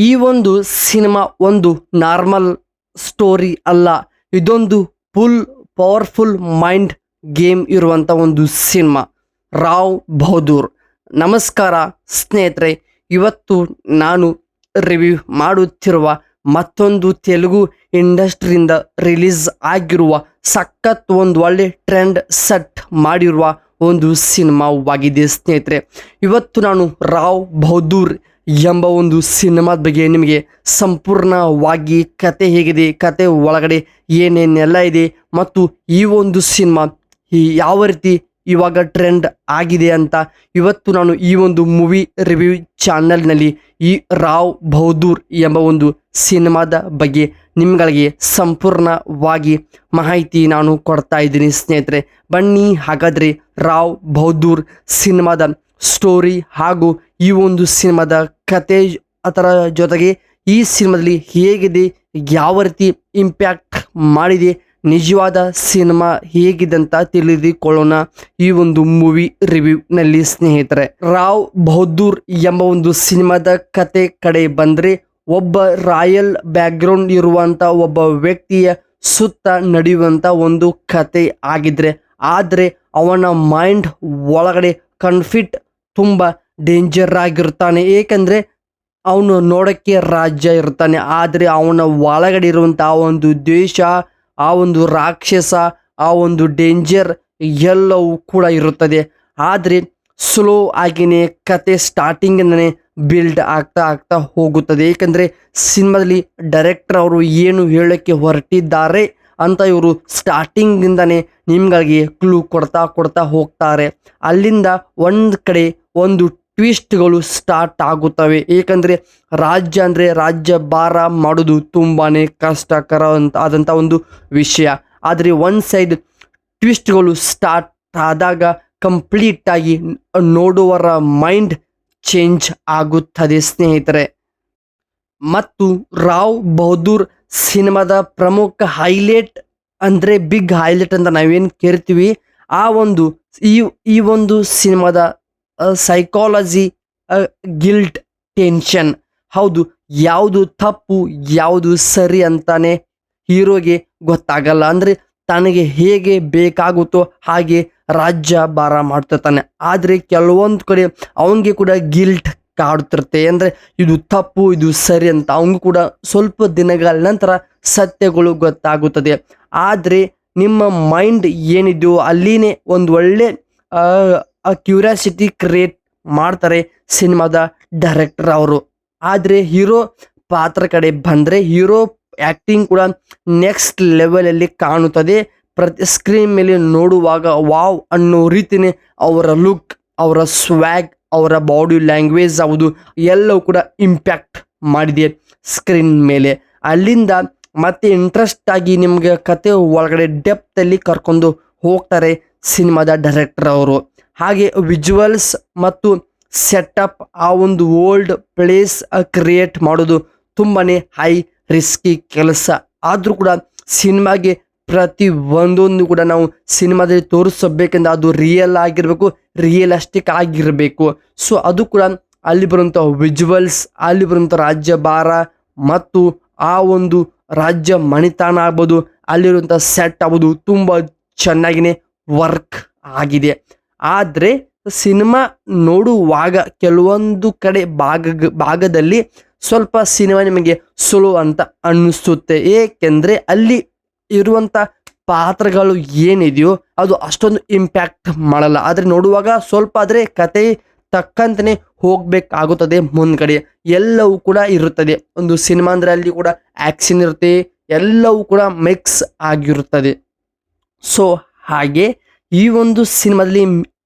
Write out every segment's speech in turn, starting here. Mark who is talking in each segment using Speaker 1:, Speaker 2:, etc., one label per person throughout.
Speaker 1: ಈ ಒಂದು ಸಿನಿಮಾ ಒಂದು ನಾರ್ಮಲ್ ಸ್ಟೋರಿ ಅಲ್ಲ. ಇದೊಂದು ಫುಲ್ ಪವರ್ಫುಲ್ ಮೈಂಡ್ ಗೇಮ್ ಇರುವಂಥ ಒಂದು ಸಿನಿಮಾ, ರಾವ್ ಬಹದ್ದೂರ್. ನಮಸ್ಕಾರ ಸ್ನೇಹಿತರೆ, ಇವತ್ತು ನಾನು ರಿವ್ಯೂ ಮಾಡುತ್ತಿರುವ ಮತ್ತೊಂದು ತೆಲುಗು ಇಂಡಸ್ಟ್ರಿಯಿಂದ ರಿಲೀಸ್ ಆಗಿರುವ ಸಖತ್ ಒಂದು ಒಳ್ಳೆ ಟ್ರೆಂಡ್ ಸೆಟ್ ಮಾಡಿರುವ ಒಂದು ಸಿನಿಮಾವಾಗಿದೆ ಸ್ನೇಹಿತರೆ. ಇವತ್ತು ನಾನು ರಾವ್ ಬಹದ್ದೂರ್ ಎಂಬ ಒಂದು ಸಿನಿಮಾದ ಬಗ್ಗೆ ನಿಮಗೆ ಸಂಪೂರ್ಣವಾಗಿ ಕತೆ ಹೇಗಿದೆ, ಕತೆ ಒಳಗಡೆ ಏನೇನೆಲ್ಲ ಇದೆ ಮತ್ತು ಈ ಒಂದು ಸಿನಿಮಾ ಯಾವ ರೀತಿ ಇವಾಗ ಟ್ರೆಂಡ್ ಆಗಿದೆ ಅಂತ ಇವತ್ತು ನಾನು ಈ ಒಂದು ಮೂವಿ ರಿವ್ಯೂ ಚಾನಲ್ನಲ್ಲಿ ಈ ರಾವ್ ಬಹದ್ದೂರ್ ಎಂಬ ಒಂದು ಸಿನಿಮಾದ ಬಗ್ಗೆ ನಿಮ್ಗಳಿಗೆ ಸಂಪೂರ್ಣವಾಗಿ ಮಾಹಿತಿ ನಾನು ಕೊಡ್ತಾ ಇದ್ದೀನಿ ಸ್ನೇಹಿತರೆ. ಬನ್ನಿ ಹಾಗಾದರೆ ರಾವ್ ಬಹದ್ದೂರ್ ಸಿನಿಮಾದ ಸ್ಟೋರಿ ಹಾಗೂ ಈ ಒಂದು ಸಿನಿಮಾದ ಕತೆ ಅದರ ಜೊತೆಗೆ ಈ ಸಿನಿಮಾದಲ್ಲಿ ಹೇಗಿದೆ, ಯಾವ ರೀತಿ ಇಂಪ್ಯಾಕ್ಟ್ ಮಾಡಿದೆ, ನಿಜವಾದ ಸಿನಿಮಾ ಹೇಗಿದೆ ಅಂತ ತಿಳಿದುಕೊಳ್ಳೋಣ ಈ ಒಂದು ಮೂವಿ ರಿವ್ಯೂನಲ್ಲಿ ಸ್ನೇಹಿತರೆ. ರಾವ್ ಬಹದ್ದೂರ್ ಎಂಬ ಒಂದು ಸಿನಿಮಾದ ಕತೆ ಕಡೆ ಬಂದರೆ, ಒಬ್ಬ ರಾಯಲ್ ಬ್ಯಾಕ್ಗ್ರೌಂಡ್ ಇರುವಂಥ ಒಬ್ಬ ವ್ಯಕ್ತಿಯ ಸುತ್ತ ನಡೆಯುವಂಥ ಒಂದು ಕತೆ ಆಗಿದ್ರೆ, ಆದರೆ ಅವನ ಮೈಂಡ್ ಒಳಗಡೆ ಕನ್ಫ್ಲಿಕ್ಟ್ ತುಂಬ ಡೇಂಜರ್ ಆಗಿರ್ತಾನೆ. ಏಕೆಂದರೆ ಅವನು ನೋಡೋಕ್ಕೆ ರಾಜ್ಯ ಇರ್ತಾನೆ, ಆದರೆ ಅವನ ಒಳಗಡೆ ಇರುವಂಥ ಆ ಒಂದು ದ್ವೇಷ, ಆ ಒಂದು ರಾಕ್ಷಸ, ಆ ಒಂದು ಡೇಂಜರ್ ಎಲ್ಲವೂ ಕೂಡ ಇರುತ್ತದೆ. ಆದರೆ ಸ್ಲೋ ಆಗಿನೇ ಕತೆ ಸ್ಟಾರ್ಟಿಂಗಿಂದನೇ ಬಿಲ್ಡ್ ಆಗ್ತಾ ಆಗ್ತಾ ಹೋಗುತ್ತದೆ. ಏಕೆಂದರೆ ಸಿನಿಮಾದಲ್ಲಿ ಡೈರೆಕ್ಟರ್ ಅವರು ಏನು ಹೇಳೋಕ್ಕೆ ಹೊರಟಿದ್ದಾರೆ ಅಂತ ಇವರು ಸ್ಟಾರ್ಟಿಂಗಿಂದನೇ ನಿಮ್ಗಳಿಗೆ ಕ್ಲೂ ಕೊಡ್ತಾ ಹೋಗ್ತಾರೆ. ಅಲ್ಲಿಂದ ಒಂದು ಕಡೆ ಒಂದು ಟ್ವಿಸ್ಟ್ಗಳು ಸ್ಟಾರ್ಟ್ ಆಗುತ್ತವೆ. ಏಕೆಂದರೆ ರಾಜ್ಯ ಅಂದರೆ ರಾಜ್ಯ ಭಾರ ಮಾಡೋದು ತುಂಬಾ ಕಷ್ಟಕರ ಆದಂಥ ಒಂದು ವಿಷಯ. ಆದರೆ ಒಂದು ಸೈಡ್ ಟ್ವಿಸ್ಟ್ಗಳು ಸ್ಟಾರ್ಟ್ ಆದಾಗ ಕಂಪ್ಲೀಟಾಗಿ ನೋಡುವವರ ಮೈಂಡ್ ಚೇಂಜ್ ಆಗುತ್ತದೆ ಸ್ನೇಹಿತರೆ. ಮತ್ತು ರಾವ್ ಬಹದ್ದೂರ್ ಸಿನಿಮಾದ ಪ್ರಮುಖ ಹೈಲೈಟ್ ಅಂದರೆ ಬಿಗ್ ಹೈಲೈಟ್ ಅಂತ ನಾವೇನು ಕೇಳ್ತೀವಿ, ಆ ಒಂದು ಈ ಒಂದು ಸಿನಿಮಾದ ಸೈಕಾಲಜಿ, ಗಿಲ್ಟ್, ಟೆನ್ಷನ್. ಹೌದು, ಯಾವುದು ತಪ್ಪು ಯಾವುದು ಸರಿ ಅಂತಾನೆ ಹೀರೋಗೆ ಗೊತ್ತಾಗಲ್ಲ. ಅಂದರೆ ತನಗೆ ಹೇಗೆ ಬೇಕಾಗುತ್ತೋ ಹಾಗೆ ರಾಜ್ಯ ಭಾರ ಮಾಡ್ತಿರ್ತಾನೆ. ಆದರೆ ಕೆಲವೊಂದು ಕಡೆ ಅವನಿಗೆ ಕೂಡ ಗಿಲ್ಟ್ ಕಾಡುತ್ತಿರುತ್ತೆ. ಅಂದರೆ ಇದು ತಪ್ಪು ಇದು ಸರಿ ಅಂತ ಅವನಿಗೂ ಕೂಡ ಸ್ವಲ್ಪ ದಿನಗಳ ನಂತರ ಸತ್ಯಗಳು ಗೊತ್ತಾಗುತ್ತದೆ. ಆದರೆ ನಿಮ್ಮ ಮೈಂಡ್ ಏನಿದೆಯೋ ಅಲ್ಲಿನೇ ಒಂದು ಒಳ್ಳೆ ಕ್ಯೂರಿಯಾಸಿಟಿ ಕ್ರಿಯೇಟ್ ಮಾಡ್ತಾರೆ ಸಿನಿಮಾದ ಡೈರೆಕ್ಟರ್ ಅವರು. ಆದರೆ ಹೀರೋ ಪಾತ್ರ ಕಡೆ ಬಂದರೆ ಹೀರೋ ಆ್ಯಕ್ಟಿಂಗ್ ಕೂಡ ನೆಕ್ಸ್ಟ್ ಲೆವೆಲಲ್ಲಿ ಕಾಣುತ್ತದೆ. ಪ್ರತಿ ಸ್ಕ್ರೀನ್ ಮೇಲೆ ನೋಡುವಾಗ ವಾವ್ ಅನ್ನೋ ರೀತಿಯೇ ಅವರ ಲುಕ್, ಅವರ ಸ್ವ್ಯಾಗ್, ಅವರ ಬಾಡಿ ಲ್ಯಾಂಗ್ವೇಜ್ ಯಾವುದು ಎಲ್ಲವೂ ಕೂಡ ಇಂಪ್ಯಾಕ್ಟ್ ಮಾಡಿದೆ ಸ್ಕ್ರೀನ್ ಮೇಲೆ. ಅಲ್ಲಿಂದ ಮತ್ತೆ ಇಂಟ್ರೆಸ್ಟ್ ಆಗಿ ನಿಮಗೆ ಕತೆ ಒಳಗಡೆ ಡೆಪ್ತಲ್ಲಿ ಕರ್ಕೊಂಡು ಹೋಗ್ತಾರೆ ಸಿನಿಮಾದ ಡೈರೆಕ್ಟರ್ ಅವರು. ಹಾಗೆ ವಿಜುವಲ್ಸ್ ಮತ್ತು ಸೆಟಪ್, ಆ ಒಂದು ಓಲ್ಡ್ ಪ್ಲೇಸ್ ಕ್ರಿಯೇಟ್ ಮಾಡೋದು ತುಂಬಾ ಹೈ ರಿಸ್ಕಿ ಕೆಲಸ. ಆದರೂ ಕೂಡ ಸಿನಿಮಾಗೆ ಪ್ರತಿ ಒಂದೊಂದು ಕೂಡ ನಾವು ಸಿನಿಮಾದಲ್ಲಿ ತೋರಿಸಬೇಕೆಂದ್ರೆ ಅದು ರಿಯಲ್ ಆಗಿರಬೇಕು, ರಿಯಲಿಸ್ಟಿಕ್ ಆಗಿರಬೇಕು. ಸೊ ಅದು ಕೂಡ ಅಲ್ಲಿ ಬರುವಂಥ ವಿಜುವಲ್ಸ್, ಅಲ್ಲಿ ಬರುವಂಥ ರಾಜ್ಯ ಭಾರ ಮತ್ತು ಆ ಒಂದು ರಾಜ್ಯ ಮಣಿತಾಣ ಆಗ್ಬೋದು, ಅಲ್ಲಿರುವಂಥ ಸೆಟ್ ಆಗ್ಬೋದು ತುಂಬ ಚೆನ್ನಾಗಿಯೇ ವರ್ಕ್ ಆಗಿದೆ. ಆದರೆ ಸಿನಿಮಾ ನೋಡುವಾಗ ಕೆಲವೊಂದು ಕಡೆ ಭಾಗದಲ್ಲಿ ಸ್ವಲ್ಪ ಸಿನಿಮಾ ನಿಮಗೆ ಸ್ಲೋ ಅಂತ ಅನ್ನಿಸುತ್ತೆ. ಏಕೆಂದರೆ ಅಲ್ಲಿ ಇರುವಂಥ ಪಾತ್ರಗಳು ಏನಿದೆಯೋ ಅದು ಅಷ್ಟೊಂದು ಇಂಪ್ಯಾಕ್ಟ್ ಮಾಡಲ್ಲ. ಆದರೆ ನೋಡುವಾಗ ಸ್ವಲ್ಪ ಆದರೆ ಕತೆ ತಕ್ಕಂತಲೇ ಹೋಗಬೇಕಾಗುತ್ತದೆ. ಮುಂದ್ಗಡೆ ಎಲ್ಲವೂ ಕೂಡ ಇರುತ್ತದೆ. ಒಂದು ಸಿನಿಮಾ ಅಂದರೆ ಅಲ್ಲಿ ಕೂಡ ಆ್ಯಕ್ಷನ್ ಇರುತ್ತೆ, ಎಲ್ಲವೂ ಕೂಡ ಮಿಕ್ಸ್ ಆಗಿರುತ್ತದೆ. ಸೊ ಹಾಗೆ ಈ ಒಂದು ಸಿನಿಮಾದಲ್ಲಿ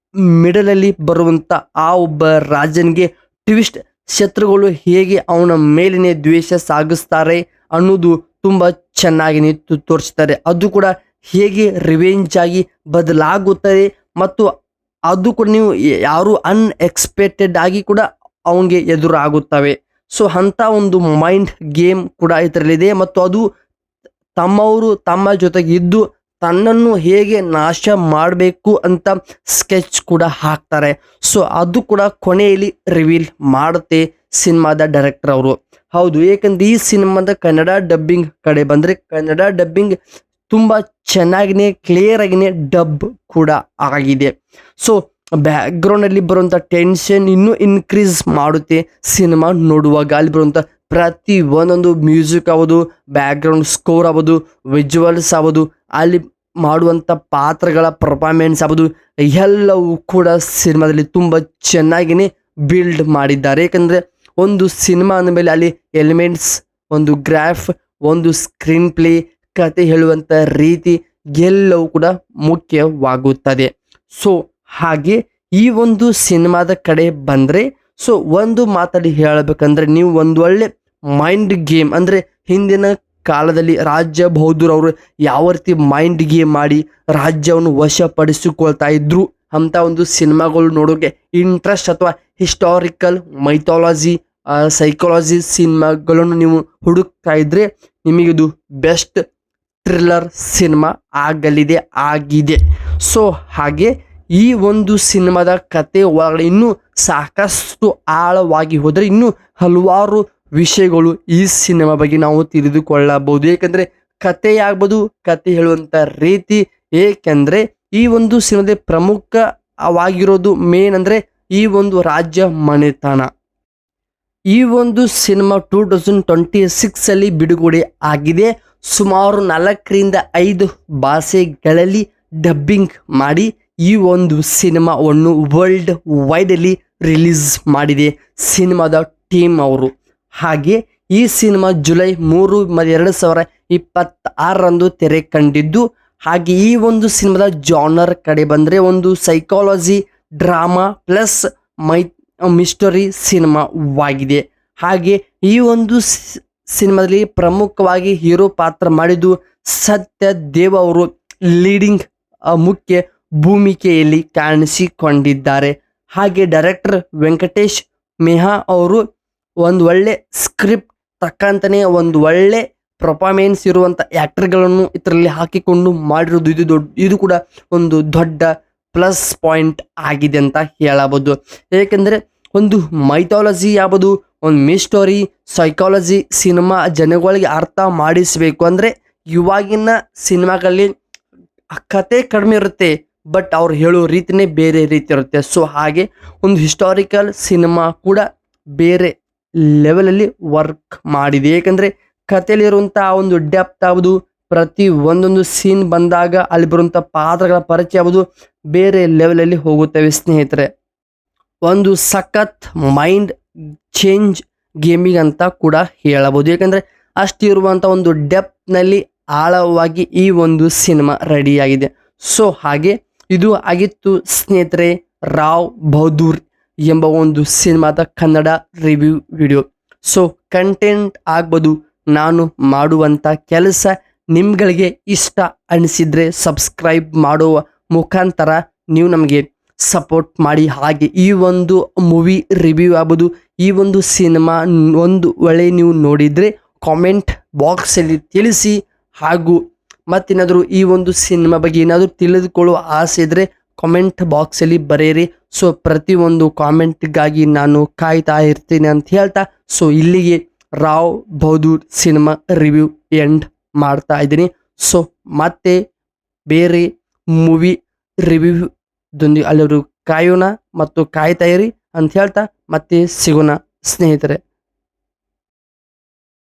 Speaker 1: ಮಿಡಲಲ್ಲಿ ಬರುವಂಥ ಆ ಒಬ್ಬ ರಾಜನಿಗೆ ಟ್ವಿಸ್ಟ್, ಶತ್ರುಗಳು ಹೇಗೆ ಅವನ ಮೇಲಿನ ದ್ವೇಷ ಸಾಗಿಸ್ತಾರೆ ಅನ್ನೋದು ತುಂಬ ಚೆನ್ನಾಗಿ ತೋರಿಸ್ತಾರೆ. ಅದು ಕೂಡ ಹೇಗೆ ರಿವೆಂಜ್ ಆಗಿ ಬದಲಾಗುತ್ತದೆ ಮತ್ತು ಅದು ಕೂಡ ನೀವು ಯಾರು ಅನ್ಎಕ್ಸ್ಪೆಕ್ಟೆಡ್ ಆಗಿ ಕೂಡ ಅವನಿಗೆ ಎದುರಾಗುತ್ತವೆ. ಸೊ ಅಂಥ ಒಂದು ಮೈಂಡ್ ಗೇಮ್ ಕೂಡ ಇದರಲ್ಲಿದೆ. ಮತ್ತು ಅದು ತಮ್ಮವರು ತಮ್ಮ ಜೊತೆಗೆ ಇದ್ದು ತನ್ನನ್ನು ಹೇಗೆ ನಾಶ ಮಾಡಬೇಕು ಅಂತ ಸ್ಕೆಚ್ ಕೂಡ ಹಾಕ್ತಾರೆ. ಸೊ ಅದು ಕೂಡ ಕೊನೆಯಲ್ಲಿ ರಿವೀಲ್ ಮಾಡುತ್ತೆ ಸಿನಿಮಾದ ಡೈರೆಕ್ಟರ್ ಅವರು. ಹೌದು, ಏಕೆಂದ್ರೆ ಈ ಸಿನಿಮಾದ ಕನ್ನಡ ಡಬ್ಬಿಂಗ್ ಕಡೆ ಬಂದರೆ ಕನ್ನಡ ಡಬ್ಬಿಂಗ್ ತುಂಬ ಚೆನ್ನಾಗಿನೇ ಕ್ಲಿಯರ್ ಆಗಿನೇ ಡಬ್ ಕೂಡ ಆಗಿದೆ. ಸೊ ಬ್ಯಾಕ್ಗ್ರೌಂಡಲ್ಲಿ ಬರುವಂಥ ಟೆನ್ಷನ್ ಇನ್ನೂ ಇನ್ಕ್ರೀಸ್ ಮಾಡುತ್ತೆ ಸಿನಿಮಾ ನೋಡುವಾಗ. ಅಲ್ಲಿ ಬರುವಂಥ ಪ್ರತಿ ಒಂದೊಂದು ಮ್ಯೂಸಿಕ್ ಆಗೋದು, ಬ್ಯಾಕ್ಗ್ರೌಂಡ್ ಸ್ಕೋರ್ ಆಗೋದು, ವಿಜುವಲ್ಸ್ ಆಗೋದು, ಅಲ್ಲಿ ಮಾಡುವಂಥ ಪಾತ್ರಗಳ ಪರ್ಫಾರ್ಮೆನ್ಸ್ ಆಗೋದು, ಎಲ್ಲವೂ ಕೂಡ ಸಿನಿಮಾದಲ್ಲಿ ತುಂಬ ಚೆನ್ನಾಗಿನೇ ಬಿಲ್ಡ್ ಮಾಡಿದ್ದಾರೆ. ಏಕೆಂದರೆ ಒಂದು ಸಿನಿಮಾ ಅಂದಮೇಲೆ ಅಲ್ಲಿ ಎಲಿಮೆಂಟ್ಸ್, ಒಂದು ಗ್ರಾಫ್, ಒಂದು ಸ್ಕ್ರೀನ್ ಪ್ಲೇ, ಕತೆ ಹೇಳುವಂಥ ರೀತಿ ಎಲ್ಲವೂ ಕೂಡ ಮುಖ್ಯವಾಗುತ್ತದೆ. ಸೊ ಹಾಗೆ ಈ ಒಂದು ಸಿನಿಮಾದ ಕಡೆ ಬಂದರೆ, ಸೊ ಒಂದು ಮಾತಲ್ಲಿ ಹೇಳಬೇಕಂದ್ರೆ, ನೀವು ಒಂದು ಒಳ್ಳೆ ಮೈಂಡ್ ಗೇಮ್ ಅಂದರೆ ಹಿಂದಿನ ಕಾಲದಲ್ಲಿ ರಾಜ್ಯ ಬಹದ್ದೂರ್ ಅವರು ಯಾವ ರೀತಿ ಮೈಂಡ್ ಗೇಮ್ ಮಾಡಿ ರಾಜ್ಯವನ್ನು ವಶಪಡಿಸಿಕೊಳ್ತಾ ಇದ್ರು ಅಂತ ಒಂದು ಸಿನಿಮಾಗಳು ನೋಡೋಕೆ ಇಂಟ್ರೆಸ್ಟ್ ಅಥವಾ ಹಿಸ್ಟಾರಿಕಲ್ ಮೈಥಾಲಜಿ ಸೈಕಾಲಜಿ ಸಿನಿಮಾಗಳನ್ನು ನೀವು ಹುಡುಕ್ತಾ ಇದ್ರೆ ನಿಮಗಿದು ಬೆಸ್ಟ್ ಥ್ರಿಲ್ಲರ್ ಸಿನಿಮಾ ಆಗಿದೆ. ಸೊ ಹಾಗೆ ಈ ಒಂದು ಸಿನಿಮಾದ ಕತೆ ಒಳಗಡೆ ಇನ್ನೂ ಸಾಕಷ್ಟು ಆಳವಾಗಿ ಹೋದರೆ ಇನ್ನೂ ಹಲವಾರು ವಿಷಯಗಳು ಈ ಸಿನಿಮಾ ಬಗ್ಗೆ ನಾವು ತಿಳಿದುಕೊಳ್ಳಬಹುದು. ಏಕೆಂದರೆ ಕತೆ ಆಗ್ಬೋದು, ಕತೆ ಹೇಳುವಂಥ ರೀತಿ. ಏಕೆಂದರೆ ಈ ಒಂದು ಸಿನಿಮಾದ ಪ್ರಮುಖವಾಗಿರೋದು ಮೇನ್ ಅಂದರೆ ಈ ಒಂದು ರಾಜ್ಯ ಮನೆತನ. ಈ ಒಂದು ಸಿನಿಮಾ 2026 ಬಿಡುಗಡೆ ಆಗಿದೆ. ಸುಮಾರು 4ರಿಂದ 5 ಭಾಷೆಗಳಲ್ಲಿ ಡಬ್ಬಿಂಗ್ ಮಾಡಿ ಈ ಒಂದು ಸಿನಿಮಾವನ್ನು ವರ್ಲ್ಡ್ ವೈಡಲ್ಲಿ ರಿಲೀಸ್ ಮಾಡಿದೆ ಸಿನಿಮಾದ ಟೀಮ್ ಅವರು. ಹಾಗೆ ಈ ಸಿನಿಮಾ ಜುಲೈ 3, 2026 ತೆರೆ ಕಂಡಿದ್ದು. ಹಾಗೆ ಈ ಒಂದು ಸಿನಿಮಾದ ಜಾನರ್ ಕಡೆ ಬಂದರೆ ಒಂದು ಸೈಕಾಲಜಿ ಡ್ರಾಮಾ ಪ್ಲಸ್ ಮಿಸ್ಟರಿ ಸಿನಿಮಾವಾಗಿದೆ. ಹಾಗೆ ಈ ಒಂದು ಸಿನಿಮಾದಲ್ಲಿ ಪ್ರಮುಖವಾಗಿ ಹೀರೋ ಪಾತ್ರ ಮಾಡಿದ್ದು ಸತ್ಯದೇವ್ ಅವರು ಲೀಡಿಂಗ್ ಮುಖ್ಯ ಭೂಮಿಕೆಯಲ್ಲಿ ಕಾಣಿಸಿಕೊಂಡಿದ್ದಾರೆ. ಹಾಗೆ ಡೈರೆಕ್ಟರ್ ವೆಂಕಟೇಶ್ ಮೆಹಾ ಅವರು ಒಂದು ಒಳ್ಳೆ ಸ್ಕ್ರಿಪ್ಟ್ ತಕ್ಕಂತನೇ ಒಂದು ಒಳ್ಳೆ ಪರ್ಫಾರ್ಮೆನ್ಸ್ ಇರುವಂಥ ಆ್ಯಕ್ಟರ್ಗಳನ್ನು ಇದರಲ್ಲಿ ಹಾಕಿಕೊಂಡು ಮಾಡಿರೋದು ಇದು ಕೂಡ ಒಂದು ದೊಡ್ಡ ಪ್ಲಸ್ ಪಾಯಿಂಟ್ ಆಗಿದೆ ಅಂತ ಹೇಳಬಹುದು. ಏಕೆಂದರೆ ಒಂದು ಮೈಥಾಲಜಿ ಯಾವುದು, ಒಂದು ಮಿಸ್ಟರಿ ಸೈಕಾಲಜಿ ಸಿನಿಮಾ ಜನಗಳಿಗೆ ಅರ್ಥ ಮಾಡಿಸಬೇಕು ಅಂದರೆ ಇವಾಗಿನ ಸಿನಿಮಾಗಳಲ್ಲಿ ಕತೆ ಕಡಿಮೆ ಇರುತ್ತೆ, ಬಟ್ ಅವ್ರು ಹೇಳೋ ರೀತಿನೇ ಬೇರೆ ರೀತಿ ಇರುತ್ತೆ. ಸೊ ಹಾಗೆ ಒಂದು ಹಿಸ್ಟಾರಿಕಲ್ ಸಿನಿಮಾ ಕೂಡ ಬೇರೆ ಲೆವೆಲಲ್ಲಿ ವರ್ಕ್ ಮಾಡಿದೆ. ಏಕೆಂದರೆ ಕಥೆಯಲ್ಲಿರುವಂಥ ಒಂದು ಡೆಪ್ತ್ ಆಗೋದು, ಪ್ರತಿ ಒಂದೊಂದು ಸೀನ್ ಬಂದಾಗ ಅಲ್ಲಿ ಬರುವಂಥ ಪಾತ್ರಗಳ ಪರಿಚಯ ಆಗೋದು ಬೇರೆ ಲೆವೆಲಲ್ಲಿ ಹೋಗುತ್ತವೆ ಸ್ನೇಹಿತರೆ. ಒಂದು ಸಖತ್ ಮೈಂಡ್ ಚೇಂಜ್ ಗೇಮಿಂಗ್ ಅಂತ ಕೂಡ ಹೇಳಬಹುದು. ಏಕೆಂದರೆ ಅಷ್ಟಿರುವಂಥ ಒಂದು ಡೆಪ್ತ್ನಲ್ಲಿ ಆಳವಾಗಿ ಈ ಒಂದು ಸಿನಿಮಾ ರೆಡಿಯಾಗಿದೆ. ಸೊ ಹಾಗೆ ಇದು ಆಗಿತ್ತು ಸ್ನೇಹಿತರೆ ರಾವ್ ಬಹದ್ದೂರ್ ಎಂಬ ಒಂದು ಸಿನಿಮಾದ Kannada review video. So content ಆಗ್ಬೋದು, ನಾನು ಮಾಡುವಂಥ ಕೆಲಸ ನಿಮ್ಗಳಿಗೆ ಇಷ್ಟ ಅನಿಸಿದರೆ ಸಬ್ಸ್ಕ್ರೈಬ್ ಮಾಡುವ ಮುಖಾಂತರ ನೀವು ನಮಗೆ ಸಪೋರ್ಟ್ ಮಾಡಿ. ಹಾಗೆ ಈ ಒಂದು ಮೂವಿ ರಿವ್ಯೂ ಆಗ್ಬೋದು, ಈ ಒಂದು ಸಿನಿಮಾ ಒಂದು ವೇಳೆ ನೀವು ನೋಡಿದರೆ ಕಾಮೆಂಟ್ ಬಾಕ್ಸಲ್ಲಿ ತಿಳಿಸಿ. ಹಾಗೂ ಮತ್ತೇನಾದರೂ ಈ ಒಂದು ಸಿನಿಮಾ ಬಗ್ಗೆ ಏನಾದರೂ ತಿಳಿದುಕೊಳ್ಳುವ ಆಸೆ ಇದ್ದರೆ ಕಾಮೆಂಟ್ ಬಾಕ್ಸಲ್ಲಿ ಬರೆಯಿರಿ. ಸೊ ಪ್ರತಿಯೊಂದು ಕಾಮೆಂಟ್ಗಾಗಿ ನಾನು ಕಾಯ್ತಾ ಇರ್ತೀನಿ ಅಂತ ಹೇಳ್ತಾ, ಸೊ ಇಲ್ಲಿಗೆ Rao Bahadur cinema review end ಮಾಡ್ತಾ ಇದ್ದೀನಿ. ಸೊ ಮತ್ತೆ ಬೇರೆ ಮೂವಿ ರಿವ್ಯೂದೊಂದಿಗೆ ಅಲ್ಲಿವರು ಕಾಯೋಣ ಮತ್ತು ಕಾಯ್ತಾ ಇರಿ ಅಂತ ಹೇಳ್ತಾ ಮತ್ತೆ ಸಿಗೋಣ ಸ್ನೇಹಿತರೆ.